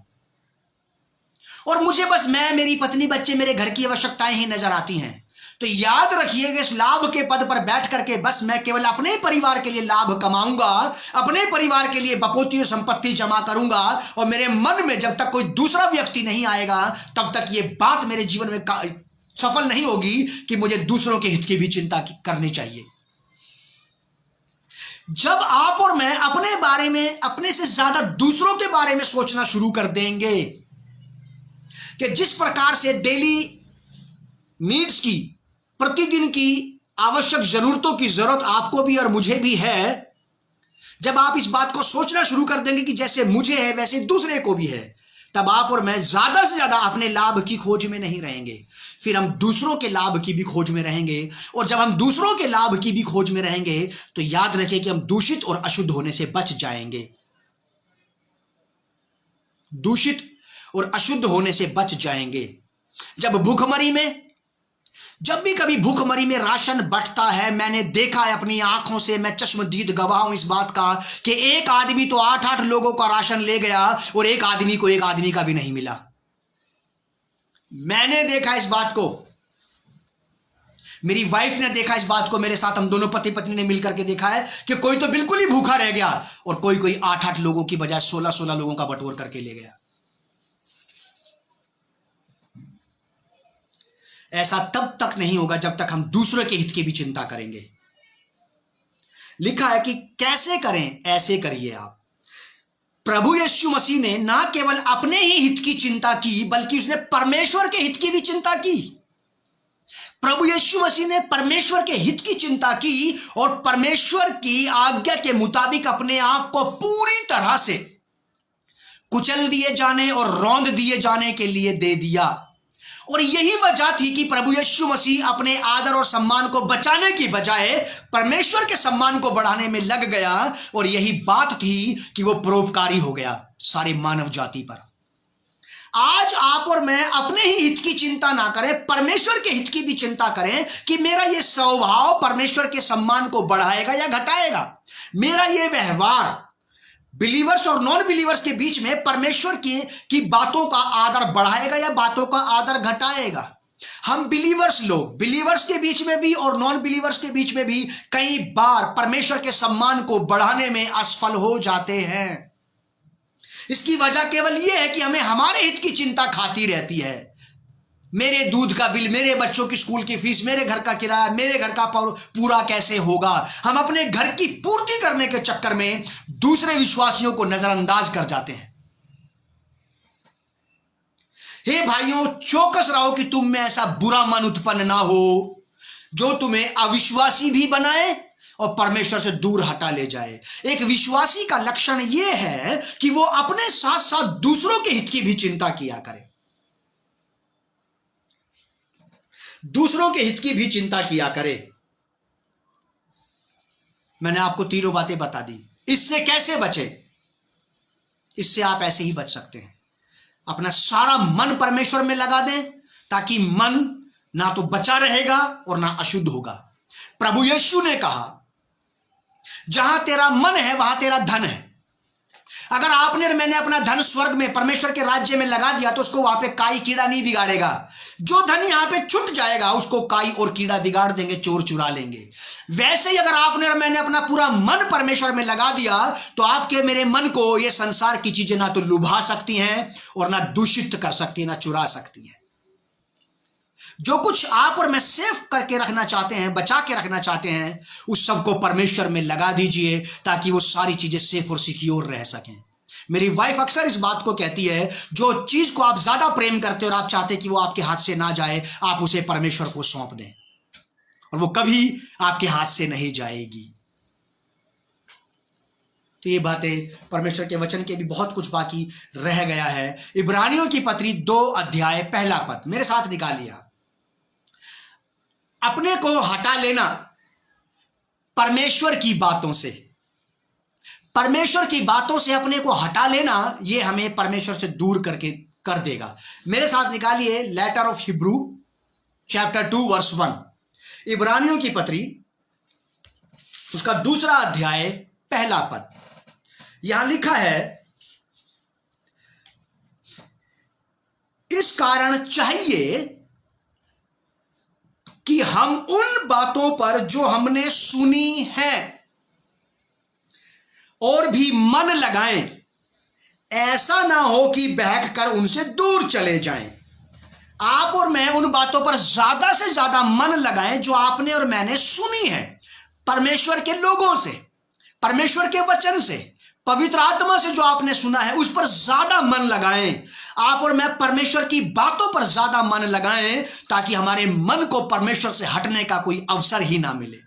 और मुझे बस मैं, मेरी पत्नी, बच्चे, मेरे घर की आवश्यकताएं ही नजर आती हैं, तो याद रखिएगा इस लाभ के पद पर बैठ करके बस मैं केवल अपने परिवार के लिए लाभ कमाऊंगा, अपने परिवार के लिए बपोती और संपत्ति जमा करूंगा और मेरे मन में जब तक कोई दूसरा व्यक्ति नहीं आएगा तब तक ये बात मेरे जीवन में सफल नहीं होगी कि मुझे दूसरों के हित की भी चिंता करनी चाहिए। जब आप और मैं अपने बारे में, अपने से ज्यादा दूसरों के बारे में सोचना शुरू कर देंगे कि जिस प्रकार से डेली नीड्स की, प्रतिदिन की आवश्यक जरूरतों की जरूरत आपको भी और मुझे भी है, जब आप इस बात को सोचना शुरू कर देंगे कि जैसे मुझे है वैसे दूसरे को भी है, तब आप और मैं ज्यादा से ज्यादा अपने लाभ की खोज में नहीं रहेंगे, फिर हम दूसरों के लाभ की भी खोज में रहेंगे। और जब हम दूसरों के लाभ की भी खोज में रहेंगे तो याद रखें कि हम दूषित और अशुद्ध होने से बच जाएंगे, दूषित और अशुद्ध होने से बच जाएंगे। जब भूखमरी में, जब भी कभी भूखमरी में राशन बंटता है, मैंने देखा है अपनी आंखों से, मैं चश्मदीद गवाह हूं इस बात का कि एक आदमी तो 8-8 लोगों का राशन ले गया और एक आदमी को एक आदमी का भी नहीं मिला। मैंने देखा इस बात को, मेरी वाइफ ने देखा इस बात को, मेरे साथ हम दोनों पति पत्नी ने मिलकर के देखा है कि कोई तो बिल्कुल ही भूखा रह गया और कोई 8-8 लोगों की बजाय 16-16 लोगों का बटोर करके ले गया। ऐसा तब तक नहीं होगा जब तक हम दूसरों के हित की भी चिंता करेंगे। लिखा है कि कैसे करें, ऐसे करिए आप। प्रभु यीशु मसीह ने ना केवल अपने ही हित की चिंता की बल्कि उसने परमेश्वर के हित की भी चिंता की। प्रभु यीशु मसीह ने परमेश्वर के हित की चिंता की और परमेश्वर की आज्ञा के मुताबिक अपने आप को पूरी तरह से कुचल दिए जाने और रौंद दिए जाने के लिए दे दिया। और यही वजह थी कि प्रभु यीशु मसीह अपने आदर और सम्मान को बचाने की बजाय परमेश्वर के सम्मान को बढ़ाने में लग गया। और यही बात थी कि वो परोपकारी हो गया सारी मानव जाति पर। आज आप और मैं अपने ही हित की चिंता ना करें, परमेश्वर के हित की भी चिंता करें कि मेरा ये स्वभाव परमेश्वर के सम्मान को बढ़ाएगा या घटाएगा। मेरा ये व्यवहार बिलीवर्स और नॉन बिलीवर्स के बीच में परमेश्वर की बातों का आदर बढ़ाएगा या बातों का आदर घटाएगा। हम बिलीवर्स लोग, बिलीवर्स के बीच में भी और नॉन बिलीवर्स के बीच में भी कई बार परमेश्वर के सम्मान को बढ़ाने में असफल हो जाते हैं। इसकी वजह केवल यह है कि हमें हमारे हित की चिंता खाती रहती है। मेरे दूध का बिल, मेरे बच्चों की स्कूल की फीस, मेरे घर का किराया, मेरे घर का पूरा कैसे होगा। हम अपने घर की पूर्ति करने के चक्कर में दूसरे विश्वासियों को नजरअंदाज कर जाते हैं। हे भाइयों, चौकस रहो कि तुम में ऐसा बुरा मन उत्पन्न ना हो जो तुम्हें अविश्वासी भी बनाए और परमेश्वर से दूर हटा ले जाए। एक विश्वासी का लक्षण यह है कि वो अपने साथ साथ दूसरों के हित की भी चिंता किया करे, दूसरों के हित की भी चिंता किया करे। मैंने आपको तीनों बातें बता दी। इससे कैसे बचे? इससे आप ऐसे ही बच सकते हैं, अपना सारा मन परमेश्वर में लगा दें ताकि मन ना तो बचा रहेगा और ना अशुद्ध होगा। प्रभु यीशु ने कहा, जहां तेरा मन है वहां तेरा धन है। अगर आपने और मैंने अपना धन स्वर्ग में परमेश्वर के राज्य में लगा दिया तो उसको वहां पे काई कीड़ा नहीं बिगाड़ेगा। जो धन यहां पे छुट जाएगा उसको काई और कीड़ा बिगाड़ देंगे, चोर चुरा लेंगे। वैसे ही अगर आपने और मैंने अपना पूरा मन परमेश्वर में लगा दिया तो आपके मेरे मन को ये संसार की चीजें ना तो लुभा सकती हैं और ना दूषित कर सकती है, ना चुरा सकती हैं। जो कुछ आप और मैं सेफ करके रखना चाहते हैं, बचा के रखना चाहते हैं, उस सब को परमेश्वर में लगा दीजिए ताकि वो सारी चीजें सेफ और सिक्योर रह सकें। मेरी वाइफ अक्सर इस बात को कहती है, जो चीज को आप ज्यादा प्रेम करते हो और आप चाहते कि वो आपके हाथ से ना जाए, आप उसे परमेश्वर को सौंप दें और वो कभी आपके हाथ से नहीं जाएगी। तो ये बातें परमेश्वर के वचन के भी बहुत कुछ बाकी रह गया है। इब्रानियों की पत्री 2 अध्याय 1 पद मेरे साथ निकालिए। अपने को हटा लेना परमेश्वर की बातों से, परमेश्वर की बातों से अपने को हटा लेना, ये हमें परमेश्वर से दूर करके कर देगा। मेरे साथ निकालिए letter of Hebrew chapter 2 verse 1, इब्रानियों की पत्री उसका 2 अध्याय 1 पद। यहां लिखा है, इस कारण चाहिए कि हम उन बातों पर जो हमने सुनी है और भी मन लगाएं, ऐसा ना हो कि बहक कर उनसे दूर चले जाएं। आप और मैं उन बातों पर ज्यादा से ज्यादा मन लगाएं जो आपने और मैंने सुनी है, परमेश्वर के लोगों से, परमेश्वर के वचन से, पवित्र आत्मा से जो आपने सुना है उस पर ज्यादा मन लगाएं। आप और मैं परमेश्वर की बातों पर ज्यादा मन लगाएं ताकि हमारे मन को परमेश्वर से हटने का कोई अवसर ही ना मिले,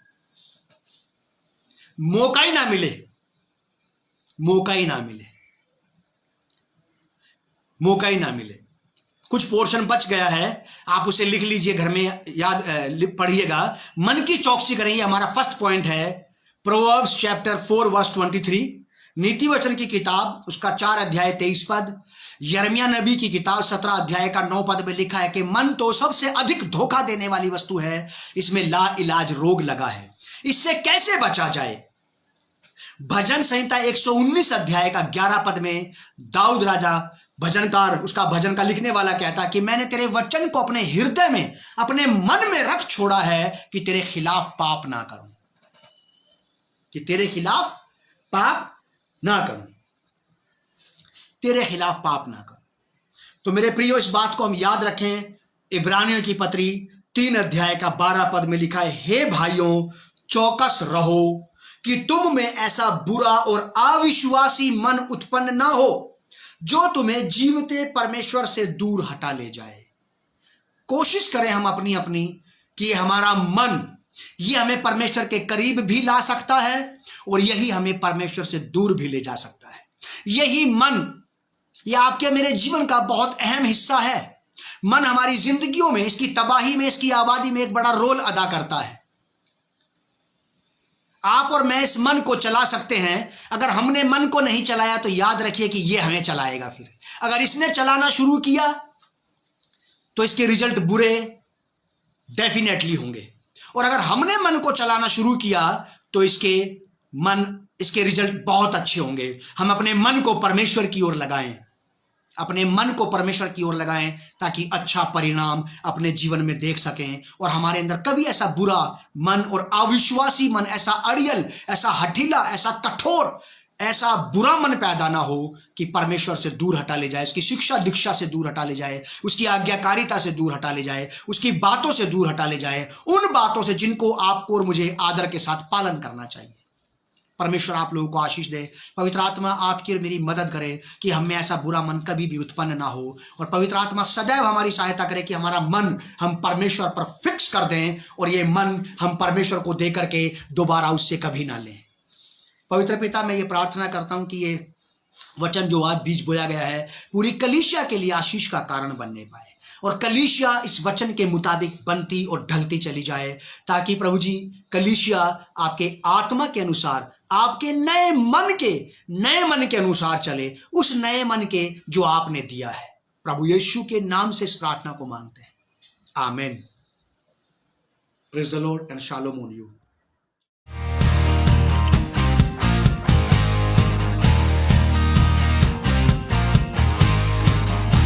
मौका ही ना मिले, मौका ही ना मिले, मौका ही ना मिले। कुछ पोर्शन बच गया है, आप उसे लिख लीजिए, घर में याद पढ़िएगा। मन की चौकसी करेंगे, हमारा फर्स्ट पॉइंट है। प्रोवर्ब्स चैप्टर 4 वर्स 23, नीति वचन की किताब उसका 4 अध्याय 23 पद, यिर्मयाह नबी की किताब 17 अध्याय का 9 पद में लिखा है कि मन तो सबसे अधिक धोखा देने वाली वस्तु है, इसमें ला इलाज रोग लगा है, इससे कैसे बचा जाए। भजन संहिता 119 अध्याय का 11 पद में दाऊद राजा भजनकार, उसका भजन का लिखने वाला कहता कि मैंने तेरे वचन को अपने हृदय में, अपने मन में रख छोड़ा है कि तेरे खिलाफ पाप ना करूं, कि तेरे खिलाफ पाप ना करूं, तेरे खिलाफ पाप ना करूं। तो मेरे प्रियो, इस बात को हम याद रखें। इब्रानियों की पत्री 3 अध्याय का 12 पद में लिखा है, हे भाइयों चौकस रहो कि तुम में ऐसा बुरा और अविश्वासी मन उत्पन्न ना हो जो तुम्हें जीवते परमेश्वर से दूर हटा ले जाए। कोशिश करें हम अपनी अपनी कि हमारा मन, ये हमें परमेश्वर के करीब भी ला सकता है और यही हमें परमेश्वर से दूर भी ले जा सकता है। यही मन, यह आपके मेरे जीवन का बहुत अहम हिस्सा है। मन हमारी जिंदगियों में, इसकी तबाही में, इसकी आबादी में एक बड़ा रोल अदा करता है। आप और मैं इस मन को चला सकते हैं। अगर हमने मन को नहीं चलाया तो याद रखिए कि यह हमें चलाएगा। फिर अगर इसने चलाना शुरू किया तो इसके रिजल्ट बुरे डेफिनेटली होंगे, और अगर हमने मन को चलाना शुरू किया तो इसके रिजल्ट बहुत अच्छे होंगे। हम अपने मन को परमेश्वर की ओर लगाएं, अपने मन को परमेश्वर की ओर लगाएं ताकि अच्छा परिणाम अपने जीवन में देख सकें और हमारे अंदर कभी ऐसा बुरा मन और अविश्वासी मन, ऐसा अड़ियल, ऐसा हठीला, ऐसा कठोर, ऐसा बुरा मन पैदा ना हो कि परमेश्वर से दूर हटा ले जाए, उसकी शिक्षा दीक्षा से दूर हटा ले जाए, उसकी आज्ञाकारिता से दूर हटा ले जाए, उसकी बातों से दूर हटा ले जाए, उन बातों से जिनको आपको और मुझे आदर के साथ पालन करना चाहिए। परमेश्वर आप लोगों को आशीष दे। पवित्र आत्मा आपकी और मेरी मदद करे कि हम में ऐसा बुरा मन कभी भी उत्पन्न ना हो, और पवित्र आत्मा सदैव हमारी सहायता करे कि हमारा मन हम परमेश्वर पर फिक्स कर दें और ये मन हम परमेश्वर को दे करके दोबारा उससे कभी ना लें। पवित्र पिता, मैं ये प्रार्थना करता हूं कि ये वचन जो आज बीज बोया गया है पूरी कलीसिया के लिए आशीष का कारण बनने पाए, और कलीसिया इस वचन के मुताबिक बनती और ढलती चली जाए, ताकि प्रभु जी कलीसिया आपके आत्मा के अनुसार, आपके नए मन के अनुसार चले, उस नए मन के जो आपने दिया है। प्रभु यीशु के नाम से इस प्रार्थना को मांगते हैं, आमीन। Praise the Lord and shalom on you.